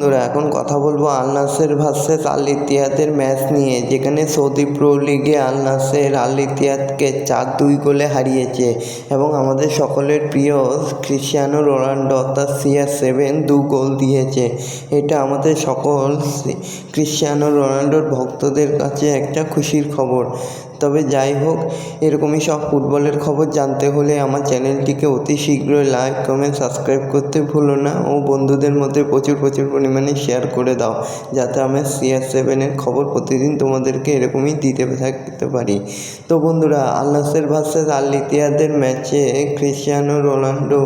বন্ধুরা এখন কথা বলবো আল নাসের ভার্সেস আল ইত্তিহাদের ম্যাচ নিয়ে, যেখানে সৌদি প্রো লিগে আল নাসের আল ইত্তিহাদকে 4-2 গোলে হারিয়েছে এবং আমাদের সকলের প্রিয় ক্রিশ্চিয়ানো রোনাল্ডো অর্থাৎ CR7 2 গোল দিয়েছে। এটা আমাদের সকল ক্রিশ্চিয়ানো রোনাল্ডোর ভক্তদের কাছে একটা খুশির খবর। তবে যাই হোক, এরকমই সব ফুটবলের খবর জানতে হলে আমার চ্যানেলটিকে অতি শীঘ্রই লাইক, কমেন্ট, সাবস্ক্রাইব করতে ভুলো না ও বন্ধুদের মধ্যে প্রচুর পরিমাণে শেয়ার করে দাও, যাতে আমি CR7-এর খবর প্রতিদিন তোমাদেরকে এরকমই দিতে থাকতে পারি। তো বন্ধুরা, আল নাসের ভার্সেস আল ইত্তিহাদের ম্যাচে ক্রিশ্চিয়ানো রোনাল্ডো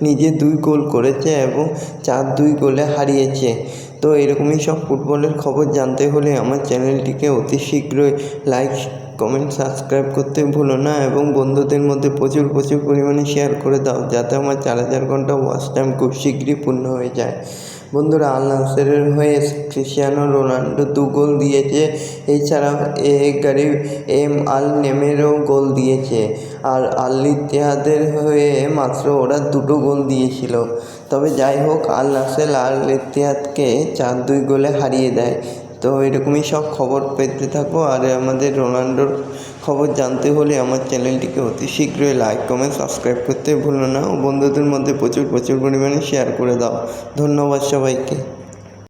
নিজে 2 গোল করেছে এবং 4-2 গোলে হারিয়েছে। তো এরকমই সব ফুটবলের খবর জানতে হলে আমার চ্যানেলটিকে অতি শীঘ্রই লাইক, কমেন্ট, সাবস্ক্রাইব করতে ভুলো না এবং বন্ধুদের মধ্যে প্রচুর পরিমাণে শেয়ার করে দাও, যাতে আমার 4000 ঘন্টা ওয়াচ টাইম খুব শীঘ্রই পূর্ণ হয়ে যায়। বন্ধুরা, আল নাসেরের হয়ে ক্রিশ্চিয়ানো রোনাল্ডো 2 গোল দিয়েছে, এছাড়াও গারিম আল নেমেরও গোল দিয়েছে। আর আল ইত্তিহাদের হয়ে মাত্র ওরা 2টো গোল দিয়েছিল। তবে যাই হোক, আল নাসের আল ইত্তিহাদকে 4-2 গোলে হারিয়ে দেয়। তো এরকমই সব খবর পেতে থাকো, আর আমাদের রোনাল্ডোর খবর জানতে হলে আমার চ্যানেলটিকে অতি শীঘ্রই লাইক, কমেন্ট, সাবস্ক্রাইব করতে ভুলো না ও বন্ধুদের মধ্যে প্রচুর পরিমাণে শেয়ার করে দাও। ধন্যবাদ সবাইকে।